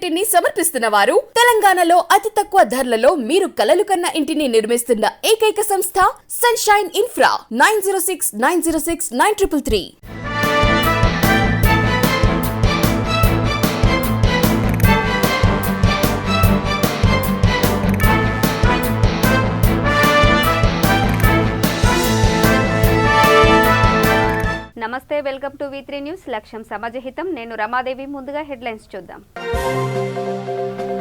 ఇంటిని సమర్పిస్తున్న వారు తెలంగాణలో అతి తక్కువ ధరలలో మీరు కలలు కన్న ఇంటిని నిర్మిస్తున్న ఏకైక సంస్థ సన్షైన్ ఇన్ఫ్రా 9069069333. నమస్తే, వెల్కమ్ టు V3 న్యూస్. లక్ష్యం సమాజహితం. నేను రమాదేవి. ముందుగా హెడ్లైన్స్ చూద్దాం.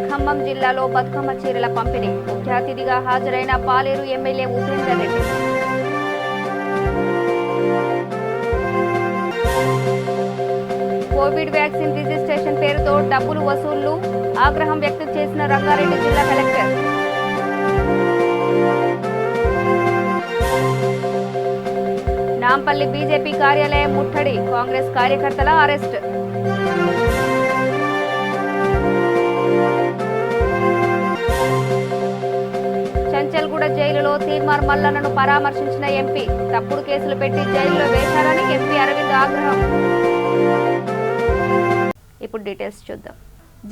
ఖమ్మం జిల్లాలో బతుకమ్మ చీరల పంపిణీ. ముఖ్య అతిథిగా హాజరైన Paleru MLA Upender Reddy. Covid vaccine registration పేరుతో డబ్బులు వసూళ్లు ఆగ్రహం వ్యక్తం చేసిన రంగారెడ్డి జిల్లా కలెక్టర్. నాంపల్లి బీజేపీ కార్యాలయం ముట్టడి. కాంగ్రెస్ కార్యకర్తల అరెస్ట్. చంచల్గూడ జైలులో తీర్మార్ మల్లన్నను పరామర్శించిన ఎంపీ. తప్పుడు కేసులు పెట్టి జైలులో వేశారని ఎంపీ అరవింద్ ఆగ్రహం. ఇప్పుడు డీటెయిల్స్ చూద్దాం.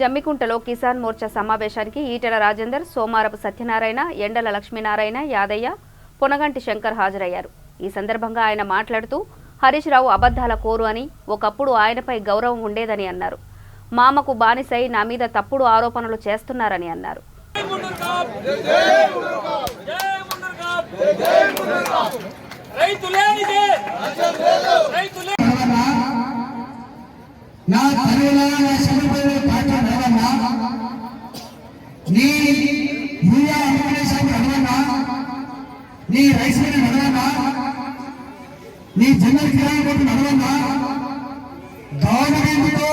జమ్మికుంటలో కిసాన్ మోర్చా సమావేశానికి ఈటెల రాజేందర్, సోమారపు సత్యనారాయణ, ఎండల లక్ష్మీనారాయణ యాదయ్య, పొనగంటి శంకర్ హాజరయ్యారు. ఈ సందర్భంగా ఆయన మాట్లాడుతూ హరీష్ రావు అబద్ధాల కోరు అని, ఒకప్పుడు ఆయనపై గౌరవం ఉండేదని అన్నారు. మామకు బానిసై నా మీద తప్పుడు ఆరోపణలు చేస్తున్నారని అన్నారు. నీ జనరల్ కిరాయి కొట్టు నడవన్నా గవర్నమెంట్తో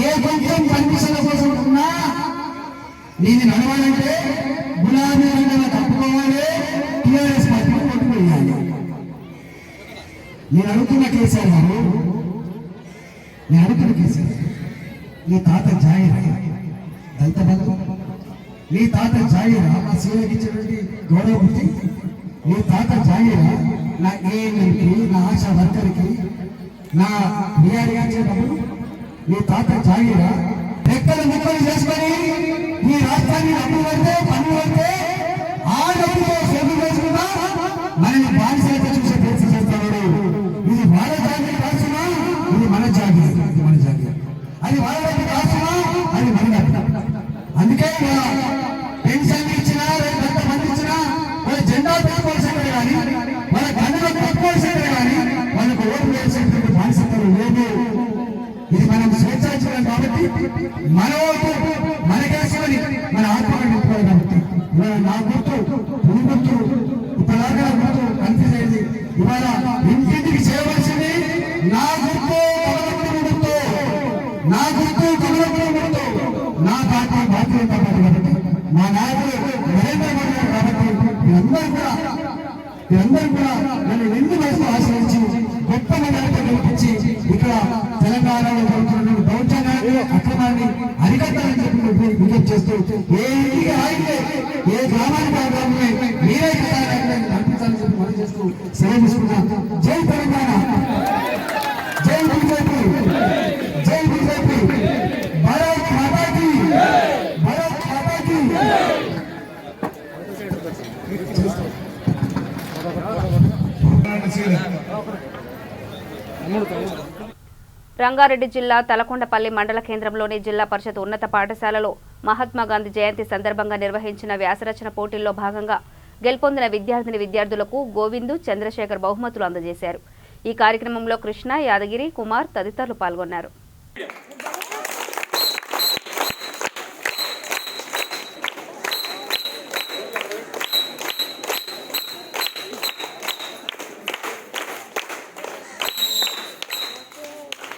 ఏ కొంచెం పర్మిషన్ల కోసం ఉన్నా నీది నడవాలంటే గులాబీ రంగుల తప్పుకోవాలి, టీఆర్ఎస్ పార్టీ కొట్టుకోవాలి. నేను అడుగుతున్న కేసీఆర్ గారు, నేను అడుగుతున్న కేసీఆర్, నీ తాత జాయిరా దళిత బంధు, నీ తాత జాయిరా మా సీఎంకి ఇచ్చినటువంటి గౌరవ బుద్ధి, నీ తాత జాయిరా నా ఏఎన్ఎంకి, నా ఆశా వర్కర్కి, నా బిఆర్ఏ డబ్బులు, నీ తాత జాగిరా లెక్కలు ముక్కలు చేసుకొని ఈ రాష్ట్రాన్ని డబ్బులు పడితే పన్ను పడితే ఆ డబ్బుతో సొమ్ము వేసుకున్నా మనల్ని బానిసలతో చూసే ప్రయత్నం చేస్తున్నాడు. ఇది వాళ్ళ జాగ్రత్త రాస్తున్నా, ఇది మన జాగ్రత్త, ఇది మన జాగ్రత్త. అది వాళ్ళ డబ్బు రాస్తున్నా, అది మన డబ్బు. అందుకే పెన్షన్ ఇచ్చినా, ఎంత మంది ఇచ్చినా వాళ్ళ జెండా పెట్టుకోవాల్సిందే కానీ, వాళ్ళ గన్నులు పెట్టుకోవాల్సిందే కానీ వాళ్ళకు ఓటు వేసేటువంటి బానిసత్వం లేదు. ఇది మనం స్వేచ్ఛించడం కాబట్టి మన ఓటు మనకేసుకొని మన ఆత్మను నింపుకోవాలి. కాబట్టి ఇవాళ నా గుర్తు పులి గుర్తు ఇప్పటిదాకా గుర్తు కన్ఫ్యూజ్ అయింది. ఇవాళ ఇంటింటికి చేయవలసింది నా గుర్తు కమలపురి గుర్తు, నా గుర్తు కమలపురి గుర్తు, నా పార్టీ భారతీయ జనతా పార్టీ. కాబట్టి మా నాయకుడు నరేంద్ర మోడీ గారు. కాబట్టి మీరందరూ కూడా నన్ను నిండు వయసులో ఆశ్రయించి గొప్ప మెజారిటీ గెలిపించి ఇక్కడ తెలంగాణలో జరుగుతున్నటువంటి దౌర్జన్యాన్ని, అక్రమాన్ని అరికట్టాలని చెప్పి విజ్ఞప్తి చేస్తూ ఏ ఇంటికి ఆగితే ఏ గ్రామానికి ఆ గ్రామమే మీరే కల్పించాలని చెప్పి మనం చేస్తూ సెలవు తీసుకున్నాం. జై తెలంగాణ, జై బీజేపీ, జై బీజేపీ, భారత్ మాతాకి, భారత్ మాతాకి. రంగారెడ్డి జిల్లా తలకొండపల్లి మండల కేంద్రంలోని జిల్లా పరిషత్ ఉన్నత పాఠశాలలో మహాత్మా గాంధీ జయంతి సందర్భంగా నిర్వహించిన వ్యాసరచన పోటీల్లో భాగంగా గెలుపొందిన విద్యార్థులకు గోవిందు, చంద్రశేఖర్ బహుమతులు అందజేశారు. ఈ కార్యక్రమంలో కృష్ణ, యాదగిరి, కుమార్ తదితరులు పాల్గొన్నారు.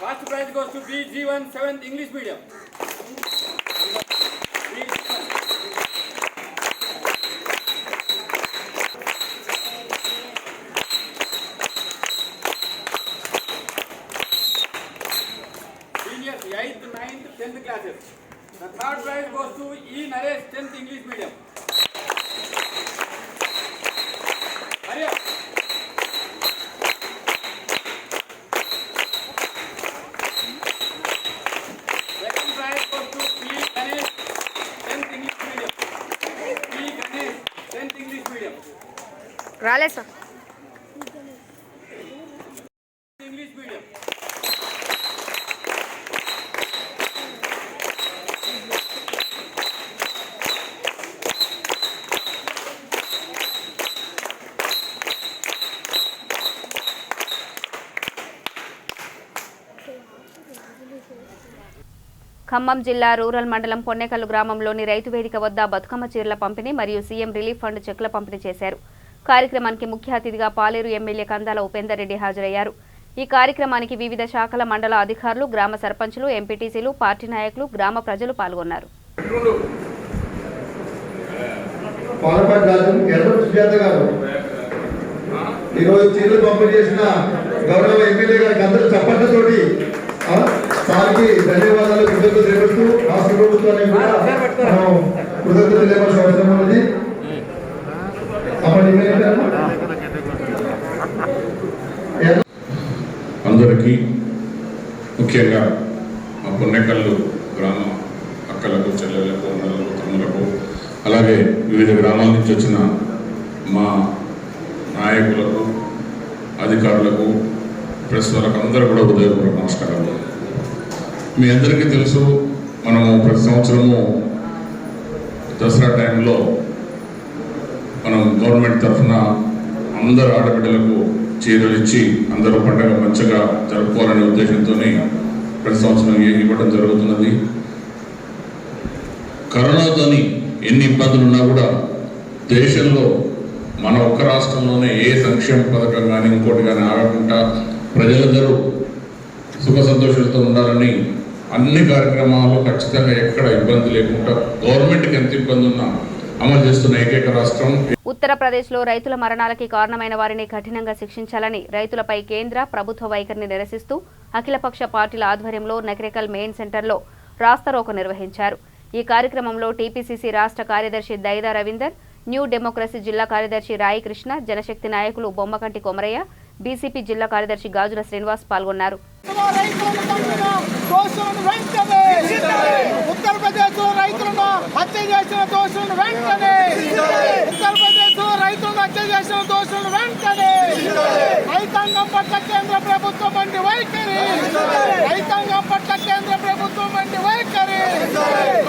First prize goes to BG1 7th English medium. Seniors 8th, 9th, 10th classes. The third prize goes to E Naresh 10th English medium. Hurry up. Second prize goes to రాలే సార్. English medium. ఖమ్మం జిల్లా rural మండలం పొన్నెకల్లు గ్రామంలోని రైతు వేదిక వద్ద బతుకమ్మ చీరల పంపిణీ మరియు సీఎం రిలీఫ్ ఫండ్ చెక్ల పంపిణీ చేశారు. కార్యక్రమానికి ముఖ్య అతిథిగా పాలేరు ఎమ్మెల్యే కందాల ఉపేందర్ రెడ్డి హాజరయ్యారు. ఈ కార్యక్రమానికి వివిధ శాఖల మండల అధికారులు, గ్రామ సర్పంచులు, ఎంపీటీసీలు, పార్టీ నాయకులు, గ్రామ ప్రజలు పాల్గొన్నారు. ఈరోజు చీరలు పంపిణీ చేసిన గౌరవ ఎమ్మెల్యే గారికి అందరూ చప్పట్లతోటి సార్కి ధన్యవాదాలు, కృతజ్ఞతలు తెలియజేస్తూ రాష్ట్ర ప్రభుత్వానికి కూడా కృతజ్ఞతలు తెలియవలసిన అవసరం ఉన్నది. అందరికీ ముఖ్యంగా మా పొన్నెకల్లు గ్రామ అక్కలకు, చెల్లెలకు, అన్నలకు, తమ్ములకు, అలాగే వివిధ గ్రామాల నుంచి వచ్చిన మా నాయకులకు, అధికారులకు, ప్రెస్ వాళ్ళకు అందరూ కూడా హృదయపూర్వక నమస్కారాలు. మీ అందరికీ తెలుసు, మనము ప్రతి సంవత్సరము దసరా టైంలో మనం గవర్నమెంట్ తరఫున అందరు ఆడబిడ్డలకు చీరలు ఇచ్చి అందరూ పండుగ మంచిగా జరుపుకోవాలనే ఉద్దేశంతో ప్రతి సంవత్సరం ఇవ్వడం జరుగుతున్నది. కరోనాతోని ఎన్ని ఇబ్బందులు ఉన్నా కూడా దేశంలో మన ఒక్క రాష్ట్రంలోనే ఏ సంక్షేమ పథకం కానీ ఇంకోటి కానీ ఆగకుండా ప్రజలందరూ సుఖ సంతోషాలతో ఉండాలని అన్ని కార్యక్రమాలు ఖచ్చితంగా ఎక్కడ ఇబ్బంది లేకుండా గవర్నమెంట్కి ఎంత ఇబ్బంది ఉన్నా అమలు చేస్తున్న ఏకైక రాష్ట్రం. ఉత్తరప్రదేశ్లో రైతుల మరణాలకి కారణమైన వారిని కఠినంగా శిక్షించాలని రైతులపై కేంద్ర ప్రభుత్వ వైఖరిని నిరసిస్తూ అఖిలపక్ష పార్టీల ఆధ్వర్యంలో నకరేకల్ మెయిన్ సెంటర్లో రాస్తారోకో నిర్వహించారు. ఈ కార్యక్రమంలో టీపీసీసీ రాష్ట్ర కార్యదర్శి దైదా రవీందర్, న్యూ డెమోక్రసీ జిల్లా కార్యదర్శి రాయి కృష్ణ, జనశక్తి నాయకులు బొమ్మకంటి కొమరయ్య, బీసీపీ జిల్లా కార్యదర్శి గాజుల శ్రీనివాస్ పాల్గొన్నారు. ఉత్తరప్రదేశ్ రైతులను హత్య చేసిన దోషులను వెంటనే రైతాంగం పట్ల కేంద్ర ప్రభుత్వం వంటి వైఖరి,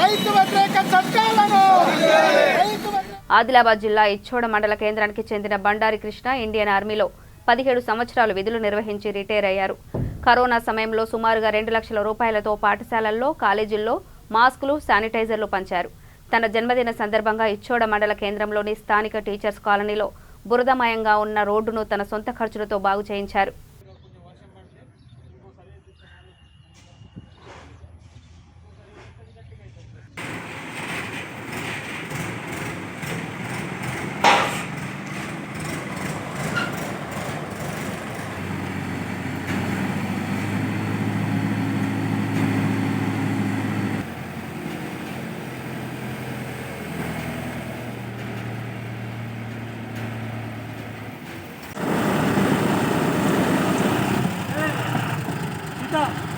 రైతు వ్యతిరేక చట్టాలను. ఆదిలాబాద్ జిల్లా ఇచ్చోడ మండల కేంద్రానికి చెందిన బండారి కృష్ణ ఇండియన్ ఆర్మీలో 17 సంవత్సరాలు విధులు నిర్వహించి రిటైర్ అయ్యారు. కరోనా సమయంలో సుమారుగా 2 లక్షల రూపాయలతో పాఠశాలల్లో, కాలేజీల్లో మాస్కులు, శానిటైజర్లు పంచారు. తన జన్మదిన సందర్భంగా ఇచ్చోడ మండల కేంద్రంలోని స్థానిక టీచర్స్ కాలనీలో బురదమయంగా ఉన్న రోడ్డును తన సొంత ఖర్చులతో బాగు చేయించారు.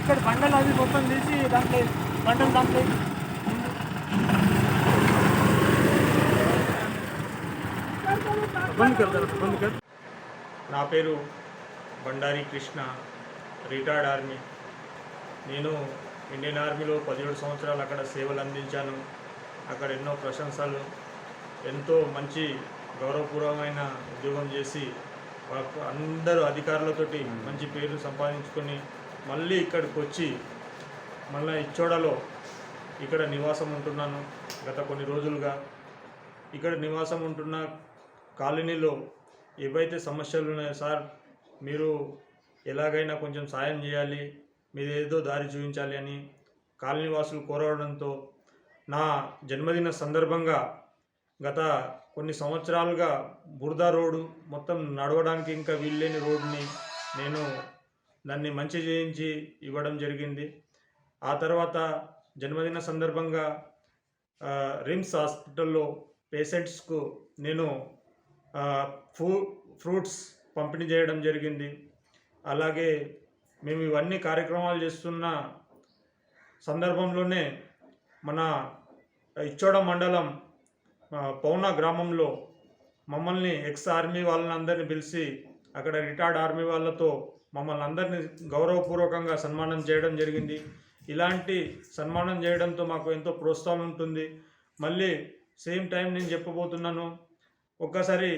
ఇక్కడ బండలు అవి మొత్తం తీసి దాంట్లో బండలు దాంట్లో నా పేరు బండారి కృష్ణ, రిటైర్డ్ ఆర్మీ. నేను ఇండియన్ ఆర్మీలో 17 సంవత్సరాలు అక్కడ సేవలు అందించాను. అక్కడ ఎన్నో ప్రశంసలు, ఎంతో మంచి గౌరవపూర్వమైన ఉద్యోగం చేసి అందరూ అధికారులతోటి మంచి పేరు సంపాదించుకొని మళ్ళీ ఇక్కడికి వచ్చి మళ్ళీ ఇచ్చోడలో ఇక్కడ నివాసం ఉంటున్నాను. గత కొన్ని రోజులుగా ఇక్కడ నివాసం ఉంటున్న కాలనీలో ఏవైతే సమస్యలు ఉన్నాయో సార్, మీరు ఎలాగైనా కొంచెం సాయం చేయాలి, మీరేదో దారి చూపించాలి అని కాలనీ వాసులు కోరడంతో నా జన్మదిన సందర్భంగా గత కొన్ని సంవత్సరాలుగా బురద రోడ్డు మొత్తం నడవడానికి ఇంకా వీల్లేని రోడ్డుని నేను దాన్ని మంచి చేయించి ఇవ్వడం జరిగింది. ఆ తర్వాత జన్మదిన సందర్భంగా రిమ్స్ హాస్పిటల్లో పేషెంట్స్కు నేను ఫ్రూట్స్ పంపిణీ చేయడం జరిగింది. అలాగే మేము ఇవన్నీ కార్యక్రమాలు చేస్తున్న సందర్భంలోనే మన ఇచ్చోడ మండలం పౌనా గ్రామంలో మమ్మల్ని ఎక్స్ ఆర్మీ వాళ్ళని అందరినీ పిలిచి అక్కడ రిటైర్డ్ ఆర్మీ వాళ్ళతో మమ్మల్ని అందరినీ గౌరవపూర్వకంగా సన్మానం చేయడం జరిగింది. ఇలాంటి సన్మానం చేయడంతో మాకు ఎంతో ప్రోత్సాహం ఉంటుంది. మళ్ళీ సేమ్ టైం నేను చెప్పబోతున్నాను, ఒక్కసారి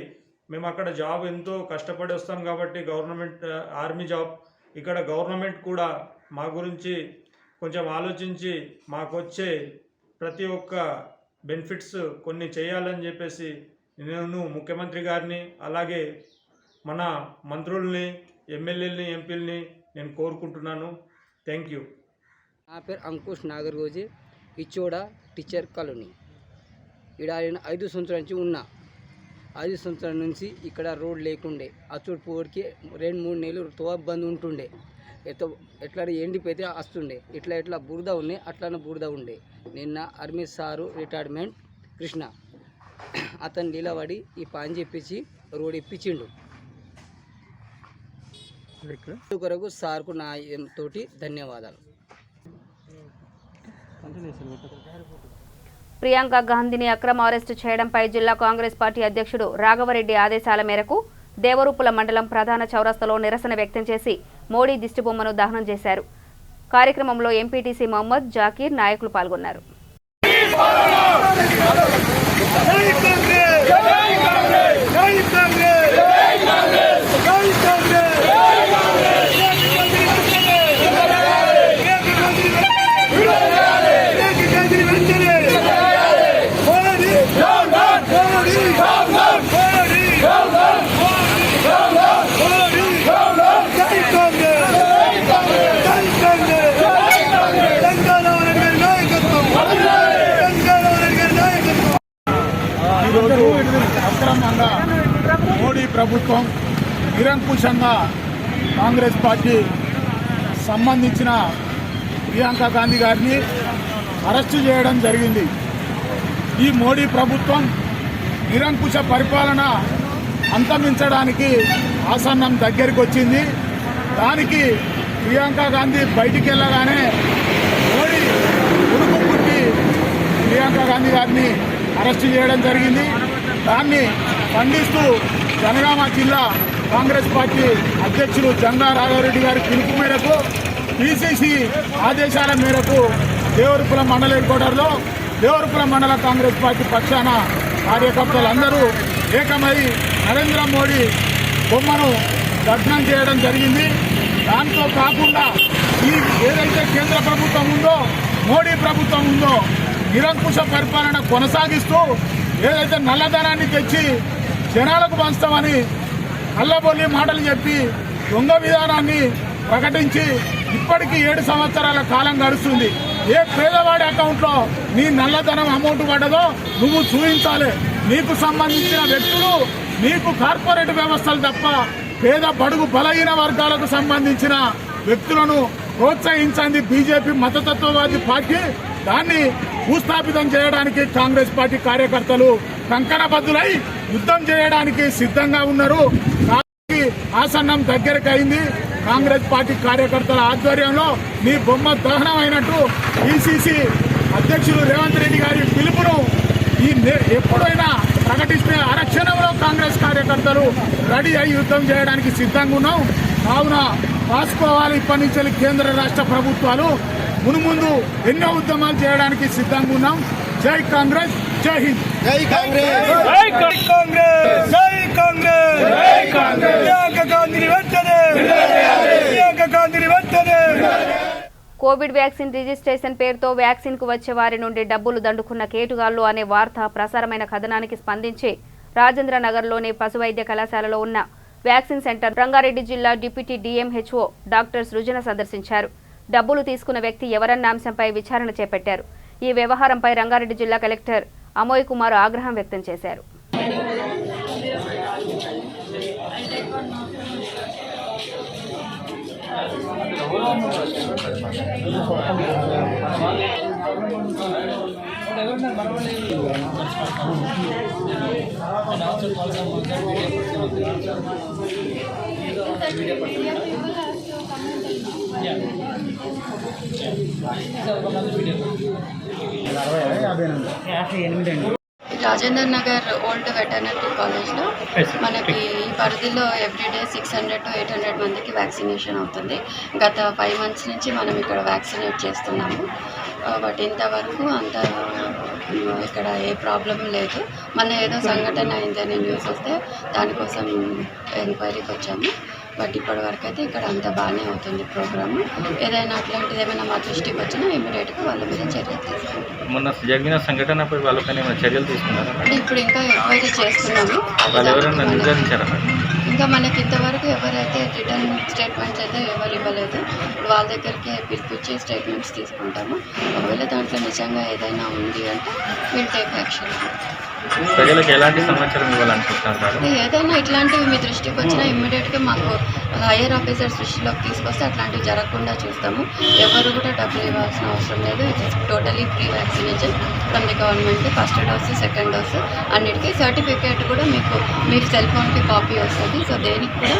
మేము అక్కడ జాబ్ ఎంతో కష్టపడి వస్తాం కాబట్టి గవర్నమెంట్ ఆర్మీ జాబ్, ఇక్కడ గవర్నమెంట్ కూడా మా గురించి కొంచెం ఆలోచించి మాకు వచ్చే ప్రతి ఒక్క బెనిఫిట్స్ కొన్ని చేయాలని చెప్పేసి నేను ముఖ్యమంత్రి గారిని అలాగే మన మంత్రుల్ని ఎమ్మెల్యేలని ఎంపీలని నేను కోరుకుంటున్నాను. Thank you. నా పేరు అంకుష్ నాగర్గోజీ, ఇచ్చోడ టీచర్ కాలనీ. ఇక్కడ నేను 5 సంవత్సరాల నుంచి ఉన్నా. 5 సంవత్సరాల నుంచి ఇక్కడ రోడ్ లేకుండే, అచ్చోడు పోడికి 2-3 నెలలు తోవ బంద్ ఉంటుండే. ఎట్లా ఎండిపోతే వస్తుండే, ఇట్లా బురద ఉన్నాయి, అట్లానే బురద ఉండే. నిన్న ఆర్మీ సారు రిటైర్మెంట్ కృష్ణ అతను నిలబడి ఈ పని చెప్పించి రోడ్ ఇప్పించిండు. కొరకు సార్కు నా తోటి ధన్యవాదాలు. ప్రియాంక గాంధీని అక్రమ అరెస్టు చేయడంపై జిల్లా కాంగ్రెస్ పార్టీ అధ్యక్షుడు రాఘవరెడ్డి ఆదేశాల మేరకు దేవరూపుల మండలం ప్రధాన చౌరస్తాలో నిరసన వ్యక్తం చేసి మోడీ దిష్టిబొమ్మను దహనం చేశారు. కార్యక్రమంలో ఎంపీటీసీ మహమ్మద్ జాకీర్ నాయకులు పాల్గొన్నారు. ఈరోజు అక్రమంగా మోడీ ప్రభుత్వం నిరంకుశంగా కాంగ్రెస్ పార్టీ సంబంధించిన ప్రియాంక గాంధీ గారిని అరెస్టు చేయడం జరిగింది. ఈ మోడీ ప్రభుత్వం నిరంకుశ పరిపాలన అంతమించడానికి ఆసన్నం దగ్గరికి వచ్చింది. దానికి ప్రియాంక గాంధీ బయటికి వెళ్ళగానే మోడీ ఉడుకు పుట్టి ప్రియాంక గాంధీ గారిని అరెస్టు చేయడం జరిగింది. దాన్ని ఖండిస్తూ జనగామ జిల్లా కాంగ్రెస్ పార్టీ అధ్యక్షులు జంగా రాఘవరెడ్డి గారి పిలుపు మేరకు పిసిసి ఆదేశాల మేరకు దేవరూపుల మండల హెడ్క్వార్టర్లో దేవరూపుల మండల కాంగ్రెస్ పార్టీ పక్షాన కార్యకర్తలందరూ ఏకమై నరేంద్ర మోడీ బొమ్మను దగ్ధం చేయడం జరిగింది. దాంతో కాకుండా ఈ ఏదైతే కేంద్ర ప్రభుత్వం ఉందో, మోడీ ప్రభుత్వం ఉందో, నిరంకుశ పరిపాలన కొనసాగిస్తూ ఏదైతే నల్లధనాన్ని తెచ్చి జనాలకు పంచుతామని కళ్ళబొల్లి మాటలు చెప్పి దొంగ విధానాన్ని ప్రకటించి ఇప్పటికీ 7 సంవత్సరాల కాలం గడుస్తుంది. ఏ పేదవాడి అకౌంట్లో నీ నల్లధనం అమౌంట్ పడ్డదో నువ్వు చూపించాలి. నీకు సంబంధించిన వ్యక్తులు, నీకు కార్పొరేట్ వ్యవస్థలు తప్ప పేద బడుగు బలహీన వర్గాలకు సంబంధించిన వ్యక్తులను ప్రోత్సహించింది బీజేపీ మతతత్వవాది పార్టీ. దాన్ని భూస్థాపితం చేయడానికి కాంగ్రెస్ పార్టీ కార్యకర్తలు కంకణబద్దులై యుద్ధం చేయడానికి సిద్ధంగా ఉన్నారు. ఆసన్నం దగ్గరకు అయింది. కాంగ్రెస్ పార్టీ కార్యకర్తల ఆధ్వర్యంలో నీ బొమ్మ దహనం అయినట్టు పిసిసి అధ్యక్షులు రేవంత్ రెడ్డి గారి పిలుపును ఎప్పుడైనా ప్రకటిస్తే అరక్షణంలో కాంగ్రెస్ కార్యకర్తలు రెడీ అయి యుద్ధం చేయడానికి సిద్ధంగా ఉన్నాం. కావున రాసుకోవాలి, ఇప్పటి నుంచి కేంద్ర రాష్ట్ర ప్రభుత్వాలు మునుముందు ఎన్నో ఉద్యమాలు చేయడానికి సిద్ధంగా ఉన్నాం. జై కాంగ్రెస్, జై హింద్. జై కాంగ్రెస్, జై కాంగ్రెస్, జై కాంగ్రెస్, జై కాంగ్రెస్. ప్రియాంక గాంధీని వెంటనే, ప్రియాంక గాంధీని వెంటనే. కోవిడ్ వ్యాక్సిన్ రిజిస్ట్రేషన్ పేరుతో వ్యాక్సిన్ కు వచ్చే వారి నుండి డబ్బులు దండుకున్న కేటుగాళ్లు అనే వార్త ప్రసారమైన కథనానికి స్పందించి రాజేంద్ర నగర్లోని పశు వైద్య కళాశాలలో ఉన్న వ్యాక్సిన్ సెంటర్ రంగారెడ్డి జిల్లా డిప్యూటీ డిఎంహెచ్ఓ డాక్టర్ సృజన సందర్శించారు. డబ్బులు తీసుకున్న వ్యక్తి ఎవరన్న అంశంపై విచారణ చేపట్టారు. ఈ వ్యవహారంపై రంగారెడ్డి జిల్లా కలెక్టర్ అమోయ్ కుమార్ ఆగ్రహం వ్యక్తం చేశారు. రాజేందర్ నగర్ ఓల్డ్ వెటర్నరీ కాలేజ్లో మనకి ఈ పరిధిలో ఎవ్రీడే 600 to 800 మందికి వ్యాక్సినేషన్ అవుతుంది. గత 5 months నుంచి మనం ఇక్కడ వ్యాక్సినేట్ చేస్తున్నాము. బట్ ఇంతవరకు అంత ఇక్కడ ఏ ప్రాబ్లం లేదు. మన ఏదో సంఘటన అయిందని న్యూస్ వస్తే దానికోసం ఎంక్వైరీకి వచ్చాము. బట్ ఇప్పటి వరకు అయితే ఇక్కడ అంత బాగానే అవుతుంది ప్రోగ్రాము. ఏదైనా అట్లాంటిది ఏమైనా మా దృష్టికి వచ్చినా ఇమీడియట్గా వాళ్ళ మీద చర్యలు తీసుకుంటాం. మొన్న జరిగిన సంఘటనపై వాళ్ళపైన చర్యలు తీసుకున్నారా? ఇప్పుడు ఇంకా ఎంక్వైరీ చేస్తున్నాము. ఇంకా మనకి ఇంతవరకు ఎవరైతే రిటర్న్ స్టేట్మెంట్స్ అయితే ఎవరు ఇవ్వలేదు. ఇప్పుడు వాళ్ళ దగ్గరికి పిలిపించి స్టేట్మెంట్స్ తీసుకుంటాము. ఒకవేళ దాంట్లో నిజంగా ఏదైనా ఉంది అంటే విల్ టేక్ యాక్షన్. ప్రజలకు ఎలాంటి సమాచారం ఇవ్వాలనుకుంటున్నారు? ఏదైనా ఇట్లాంటివి మీ దృష్టికి వచ్చినా ఇమ్మీడియట్గా మాకు హైయర్ ఆఫీసర్స్ దృష్టిలోకి తీసుకొస్తే అట్లాంటివి జరగకుండా చూస్తాము. ఎవరు కూడా డబ్బులు ఇవ్వాల్సిన అవసరం లేదు. It's totally free vaccination from the government. First dose, second dose అన్నిటికీ సర్టిఫికేట్ కూడా మీకు మీ సెల్ ఫోన్కి కాపీ వస్తుంది. సో దేనికి కూడా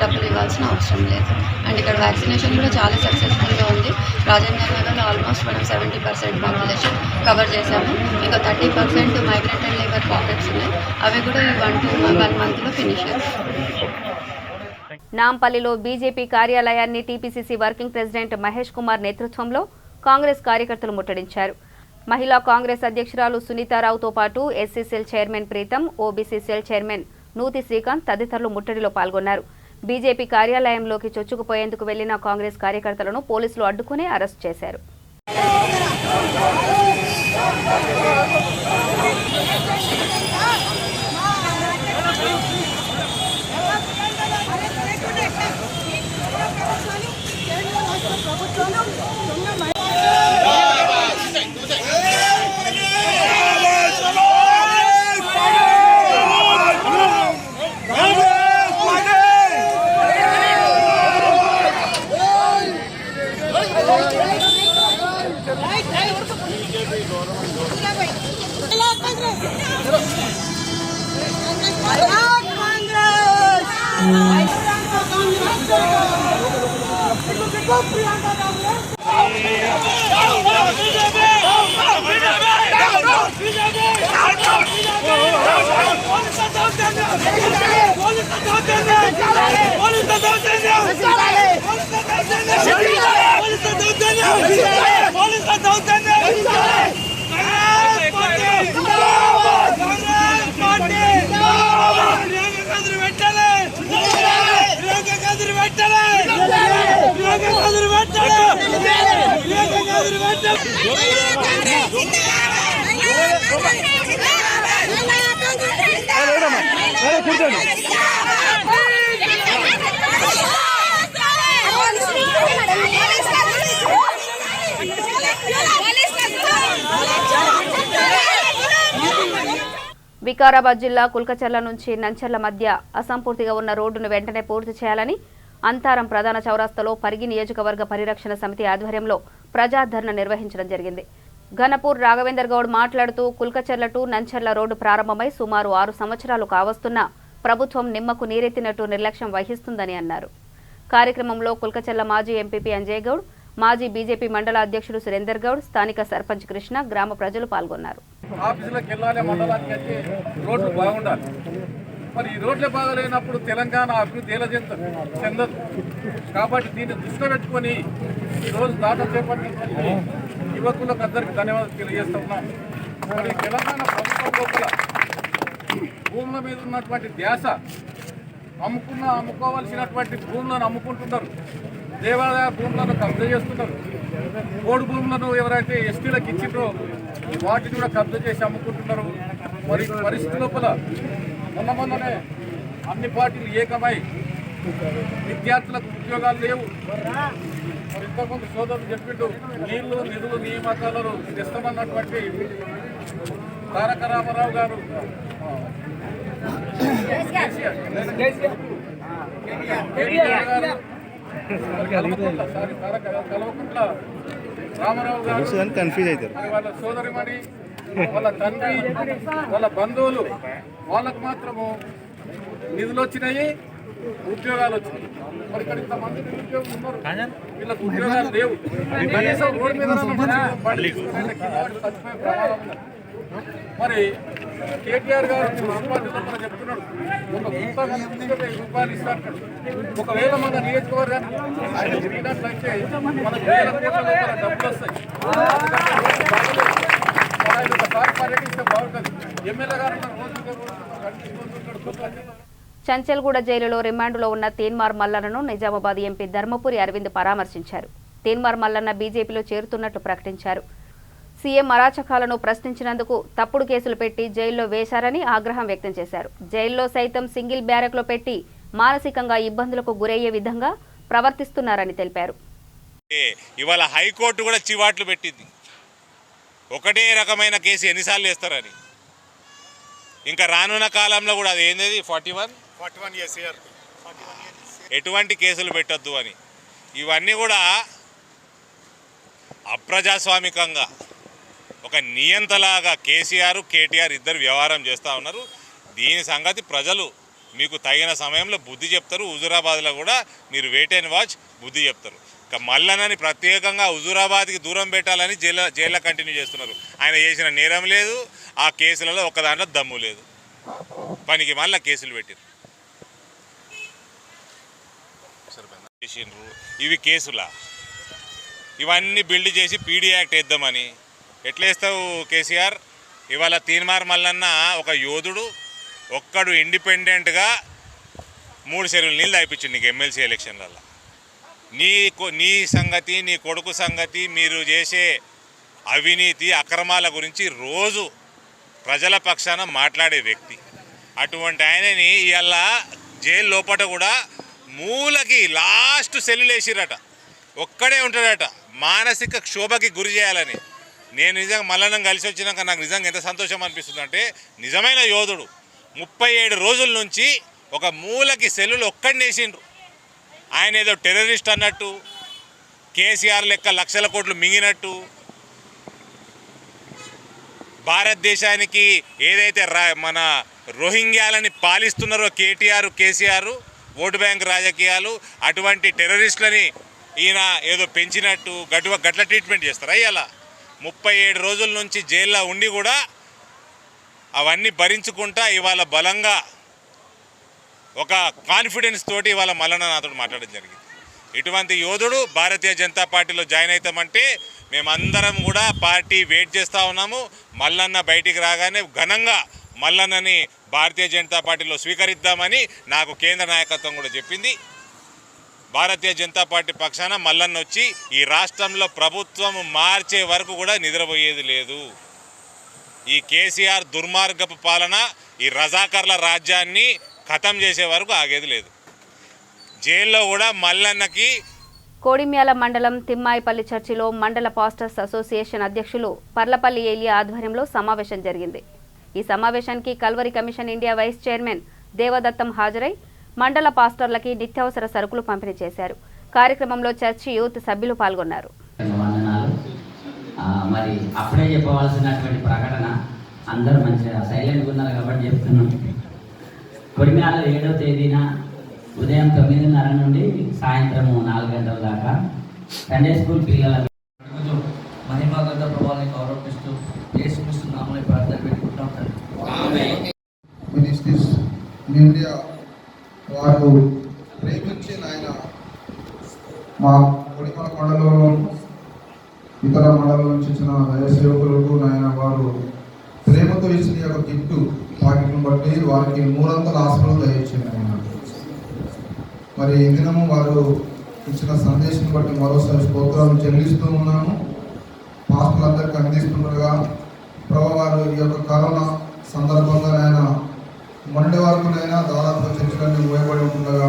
డబ్బులు ఇవ్వాల్సిన అవసరం లేదు. అండ్ ఇక్కడ వ్యాక్సినేషన్ కూడా చాలా సక్సెస్ఫుల్గా ఉంది. రాజేంద్ర నగర్లో ఆల్మోస్ట్ మనం 70% పాపులేషన్ కవర్ చేశాము. ఇంకా 30% మైగ్రేటెడ్ లేబర్ పాకెట్స్ ఉన్నాయి. అవి కూడా ఈ 1 monthలో ఫినిష్ చేస్తాం. నాంపల్లిలో బీజేపీ కార్యాలయాన్ని TPCC working president Mahesh Kumar నేతృత్వంలో కాంగ్రెస్ కార్యకర్తలు ముట్టడించారు. మహిళా కాంగ్రెస్ అధ్యక్షురాలు సునీతారావుతో పాటు SC cell chairman Pritam, OBC cell chairman Nuthi Srikanth తదితరులు ముట్టడిలో పాల్గొన్నారు. బీజేపీ కార్యాలయంలోకి చొచ్చుకుపోయేందుకు వెళ్లిన కాంగ్రెస్ కార్యకర్తలను పోలీసులు అడ్డుకుని అరెస్టు చేశారు. వికారాబాద్ జిల్లా కుల్కచర్ల నుంచి నంచర్ల మధ్య అసంపూర్తిగా ఉన్న రోడ్డును వెంటనే పూర్తి చేయాలని అంతారం ప్రధాన చౌరస్తాలో పరిగి నియోజకవర్గ పరిరక్షణ సమితి ఆధ్వర్యంలో ప్రజాధర్ణ నిర్వహించడం జరిగింది. ఘనపూర్ రాఘవేందర్ గౌడ్ మాట్లాడుతూ కుల్కచర్ల టు నంచర్ల రోడ్డు ప్రారంభమై సుమారు 6 సంవత్సరాలు కావస్తున్నా ప్రభుత్వం నిమ్మకు నీరెత్తినట్టు నిర్లక్ష్యం వహిస్తుందని అన్నారు. కార్యక్రమంలో కుల్కచర్ల మాజీ ఎంపీపీ అంజయ్ గౌడ్, మాజీ బీజేపీ మండల అధ్యక్షుడు సురేందర్ గౌడ్, స్థానిక సర్పంచ్ కృష్ణ, గ్రామ ప్రజలు పాల్గొన్నారు. ఆఫీసులకు వెళ్ళాలి, మండలానికి వచ్చి రోడ్లు బాగుండాలి. మరి ఈ రోడ్లే బాగలేనప్పుడు తెలంగాణ అభివృద్ధి ఎలా చెందదు. కాబట్టి దీన్ని దృష్టిలో పెట్టుకొని ఈరోజు దాటా చేపట్టిన యువకులకు అందరికీ ధన్యవాదాలు తెలియజేస్తా ఉన్నాం. మరి తెలంగాణ ప్రభుత్వం లోపల భూముల మీద ఉన్నటువంటి ధ్యాస అమ్ముకోవాల్సినటువంటి భూములను అమ్ముకుంటున్నారు. దేవాదాయ భూములను కబ్జా చేస్తున్నారు. కోడి భూములను ఎవరైతే ఎస్టీలకు ఇచ్చిండ్రో వాటిని కూడా కబ్జా చేసి అమ్ముకుంటున్నారు. మరి పరిస్థితి లోపల మొన్ననే అన్ని పార్టీలు ఏకమై విద్యార్థులకు ఉద్యోగాలు లేవు. మరి ఇంతకుముందు సోదరులు చెప్పిండు నీళ్లు, నిధులు, నియామకాలను తెస్తామన్నటువంటి తారక రామారావు గారు కల్వకుంట్ల రామారావు గారు కన్ఫ్యూజ్ అవుతారు. వాళ్ళ సోదరిమణి, వాళ్ళ తండ్రి, వాళ్ళ బంధువులు వాళ్ళకు మాత్రము నిధులు వచ్చినాయి. ఉద్యోగాలు వచ్చినాయి. మరి ఇక్కడ ఇంతమంది నిరుద్యోగులు ఉన్నారు, వీళ్ళకి ఉద్యోగాలు లేవు. కనీసం రోడ్డు మీద బండి తీసుకుని కింద పడి చచ్చిపోయే ప్రమాదం ఉంది. మరి కేటీఆర్ గారు సంపాదించమని చెప్తున్నాడు, ఒక గుంట 1000 రూపాయలు ఇస్తాడు. ఒకవేళ మన నియోజకవర్గాన్ని ఆయన తిరిగినట్లయితే మనకు వేల కోట్ల రూపాయల డబ్బులు వస్తాయి. ఆయన ఒకసారి పర్యటిస్తే బాగుంటుంది. ఎమ్మెల్యే గారు చంచల్గూడ జైలులో రిమాండ్లో ఉన్న తీన్మార్ మల్లన్నను నిజామాబాద్ ఎంపీ ధర్మపురి అరవింద్ పరామర్శించారు. తీన్మార్ మల్లన్న బీజేపీలో చేరుతున్నట్టు ప్రకటించారు. సీఎం అరాచకాలను ప్రశ్నించినందుకు తప్పుడు కేసులు పెట్టి జైల్లో వేశారని ఆగ్రహం వ్యక్తం చేశారు. జైల్లో సైతం సింగిల్ బ్యారెక్లో పెట్టి మానసికంగా ఇబ్బందులకు గురయ్యే విధంగా ప్రవర్తిస్తున్నారని తెలిపారు. ఇవాళ హైకోర్టు కూడా చివాట్లు పెట్టింది, ఒకటే రకమైన కేసు ఎన్నిసార్లు వేస్తారని. ఇంకా రానున్న కాలంలో కూడా అది ఏంది 41 ఎటువంటి కేసులు పెట్టద్దు అని. ఇవన్నీ కూడా అప్రజాస్వామికంగా ఒక నియంతలాగా కేసీఆర్ కేటీఆర్ ఇద్దరు వ్యవహారం చేస్తూ ఉన్నారు. దీని సంగతి ప్రజలు మీకు తగిన సమయంలో బుద్ధి చెప్తారు. హుజూరాబాద్లో కూడా మీరు వెయిట్ అండ్ వాచ్ బుద్ధి చెప్తారు. ఇక మల్లన్నని ప్రత్యేకంగా హుజూరాబాద్కి దూరం పెట్టాలని జైల్లో కంటిన్యూ చేస్తున్నారు. ఆయన చేసిన నేరం లేదు, ఆ కేసులలో ఒక దాంట్లో దమ్ము లేదు. పనికి మళ్ళీ కేసులు పెట్టారు. ఇవి కేసులా? ఇవన్నీ బిల్డ్ చేసి పీడీ యాక్ట్ వేద్దామని ఎట్లేస్తావు కేసీఆర్? ఇవాళ తీన్మార్ మల్లన్న ఒక యోధుడు, ఒక్కడు ఇండిపెండెంట్గా 3 చెరువులు నీళ్ళు తాగిపించింది నీకు ఎమ్మెల్సీ ఎలక్షన్లలో. నీ సంగతి, నీ కొడుకు సంగతి, మీరు చేసే అవినీతి అక్రమాల గురించి రోజు ప్రజల పక్షాన మాట్లాడే వ్యక్తి. అటువంటి ఆయనని ఇవాళ జైలు లోపల కూడా మూలకి లాస్ట్ సెల్లులు వేసిరట, ఒక్కడే ఉంటాడట, మానసిక క్షోభకి గురి చేయాలని. నేను నిజంగా మల్లన్నం కలిసి వచ్చినాక నాకు నిజంగా ఎంత సంతోషం అనిపిస్తుంది అంటే, నిజమైన యోధుడు 37 రోజుల నుంచి ఒక మూలకి సెల్లులు ఒక్కడిని వేసిండ్రు. ఆయన ఏదో టెర్రరిస్ట్ అన్నట్టు, కేసీఆర్ లెక్క లక్షల కోట్లు మింగినట్టు, భారతదేశానికి ఏదైతే మన రోహింగ్యాలని పాలిస్తున్నారో కేటీఆర్ కేసీఆర్, ఓటు బ్యాంక్ రాజకీయాలు, అటువంటి టెర్రరిస్టులని ఈయన ఏదో పెంచినట్టు గట్ల ట్రీట్మెంట్ చేస్తారా? ఇలా 37 రోజుల నుంచి జైల్లో ఉండి కూడా అవన్నీ భరించుకుంటా ఇవాళ బలంగా ఒక కాన్ఫిడెన్స్ తోటి ఇవాళ మల్లన్న నాతో మాట్లాడడం జరిగింది. ఇటువంటి యోధుడు భారతీయ జనతా పార్టీలో జాయిన్ అవుతామంటే మేమందరం కూడా పార్టీ వెయిట్ చేస్తూ ఉన్నాము. మల్లన్న బయటికి రాగానే ఘనంగా మల్లన్నని భారతీయ జనతా పార్టీలో స్వీకరిద్దామని నాకు కేంద్ర నాయకత్వం కూడా చెప్పింది. భారతీయ జనతా పార్టీ పక్షాన మల్లన్న వచ్చి ఈ రాష్ట్రంలో ప్రభుత్వం మార్చే వరకు కూడా నిద్రపోయేది లేదు. ఈ కేసీఆర్ దుర్మార్గపు పాలన, ఈ రజాకర్ల రాజ్యాన్ని ఖతం చేసే వరకు ఆగేది లేదు. జైల్లో కూడా మల్లన్నకి. కోడిమ్యాల మండలం తిమ్మాయిపల్లి చర్చిలో మండల పాస్టర్స్ అసోసియేషన్ అధ్యక్షులు పర్లపల్లి ఏలియా ఆధ్వర్యంలో సమావేశం జరిగింది. ఈ సమావేశానికి Calvary commission India vice chairman Devadattam హాజరై మండల పాస్టర్లకి నిత్యావసర సరుకులు పంపిణీ చేశారు. కార్యక్రమంలో చర్చి యూత్ సభ్యులు పాల్గొన్నారు. మరి అప్పుడే చెప్పవలసినటువంటి ప్రకటన అందరూ మంచిగా సైలెంట్గా ఉన్నారు కాబట్టి చెప్తున్నాం. కొడిమ్యాల 7వ తేదీన ఉదయం 9:30 నుండి సాయంత్రం 4 గంటల దాకా సండే స్కూల్ పిల్లల మహిమాగత ప్రభావాన్ని ఆరోపిస్తూ యేసుక్రీస్తు నామములో ప్రార్థన పెట్టుకుంటాం. మినిస్ట్రీస్ ఇండియా వారు ప్రేమించి నాయన మా కొడిమల మండలంలో ఇతర మండలం నుంచి ఇచ్చిన దయసేవకులకు నాయన వారు ప్రేమతో ఇచ్చిన యొక్క గిఫ్ట్ వాటిని బట్టి వారికి 300 ఆశలు దయచేయండి ఆయన. మరి ఈ దినము వారు ఇచ్చిన సందేశం బట్టి మరోసారి స్తోత్రాలు చెల్లిస్తూ ఉన్నాము. పాస్టర్లందరికీ అందిస్తుండగా ప్రభు వారు ఈ యొక్క కరోనా సందర్భంగా ఆయన మొండి వరకునైనా దాదాపు చర్చలన్నీ మూయబడి ఉంటుండగా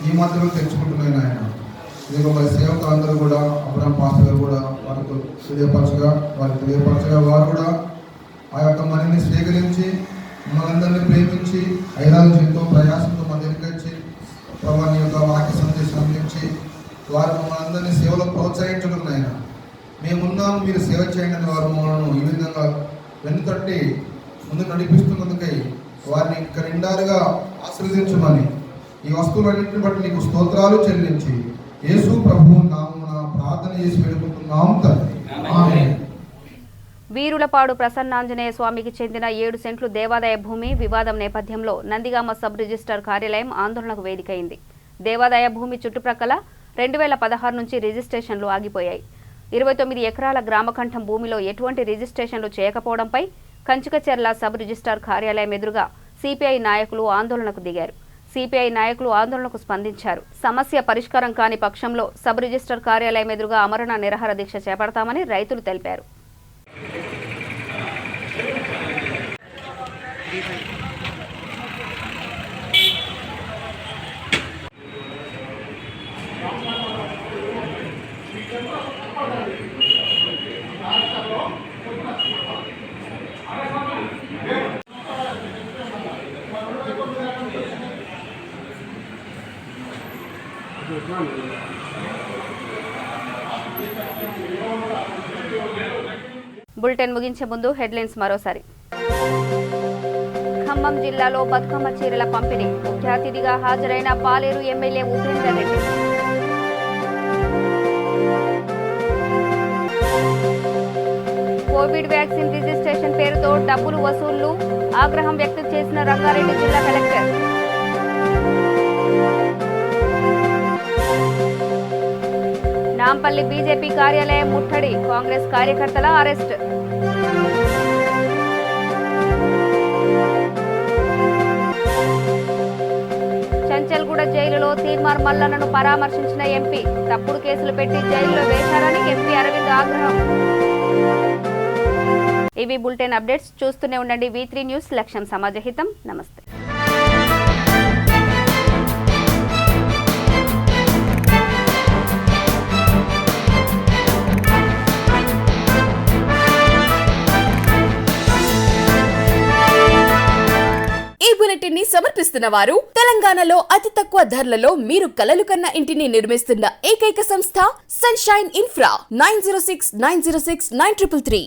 ఈ మధ్యలో తెచ్చుకుంటున్నాయి ఆయన. ఇదిగో మరి సేవకులందరూ కూడా అబ్రహం పాస్టర్ గారు కూడా వారికి తెలియపరచగా వారు కూడా ఆ యొక్క మనీని స్వీకరించి మనందరినీ ప్రేమించి ఐదారు ఎంతో ప్రయాసంతో మన దగ్గరికి వచ్చి ప్రభాని యొక్క వాక్య సందేశం అందించి వారు మమ్మల్ని అందరినీ సేవలో ప్రోత్సహించడం ఆయన. మేమున్నాము, మీరు సేవ చేయండి అని వారు మమ్మల్ని ఈ విధంగా వెన్నుతట్టి ముందు నడిపిస్తున్నందుకై వారిని ఇంకా నిండారుగా ఆశీర్వదించమని ఈ వస్తువులన్నింటిని బట్టి నీకు స్తోత్రాలు చెల్లించి యేసు ప్రభువు నామమున ప్రార్థన చేసి వేడుకుంటున్నాం తండ్రి. ఆమేన్. వీరులపాడు ప్రసన్నాంజనేయ స్వామికి చెందిన 7 సెంట్లు దేవాదాయ భూమి వివాదం నేపథ్యంలో నందిగామ సబ్ రిజిస్ట్రార్ కార్యాలయం ఆందోళనకు వేదికైంది. దేవాదాయ భూమి చుట్టుప్రక్కల 2016 నుంచి రిజిస్ట్రేషన్లు ఆగిపోయాయి. 29 ఎకరాల గ్రామకంఠం భూమిలో ఎటువంటి రిజిస్ట్రేషన్లు చేయకపోవడంపై కంచుకచెర్ల సబ్ రిజిస్ట్రార్ కార్యాలయం ఎదురుగా సిపిఐ నాయకులు ఆందోళనకు దిగారు. సిపిఐ నాయకులు ఆందోళనకు స్పందించారు. సమస్య పరిష్కారం కాని పక్షంలో సబ్ రిజిస్ట్రార్ కార్యాలయం ఎదురుగా ఆమరణ నిరాహార దీక్ష చేపడతామని రైతులు తెలిపారు. బులెటిన్ ముగించే ముందు హెడ్లైన్స్ మరోసారి. ఖమ్మం జిల్లాలో బతుకమ్మ చీరల పంపిణీ. ముఖ్య అతిథిగా హాజరైన Paleru MLA Upender Reddy. Covid vaccine registration పేరుతో డబ్బులు వసూళ్లు ఆగ్రహం వ్యక్తం చేసిన రంగారెడ్డి జిల్లా కలెక్టర్. నాంపల్లి బీజేపీ కార్యాలయం ముట్టడి. కాంగ్రెస్ కార్యకర్తల అరెస్ట్. చంచల్గూడ జైలులో తీర్మార్ మల్లన్నను పరామర్శించిన ఎంపీ. తప్పుడు కేసులు పెట్టి జైలులో వేశారని ఎంపీ అరవింద్ ఆగ్రహం. ఇవి బులెటిన్ అప్డేట్స్. చూస్తూనే ఉండండి V3 న్యూస్. లక్ష్యం సమాజహితం. నమస్తే. ఈ బులెటిన్ ని సమర్పిస్తున్న వారు తెలంగాణలో అతి తక్కువ ధరలలో మీరు కలలు కన్న ఇంటిని నిర్మిస్తున్న ఏకైక సంస్థ సన్షైన్ ఇన్ఫ్రా. 9069069333.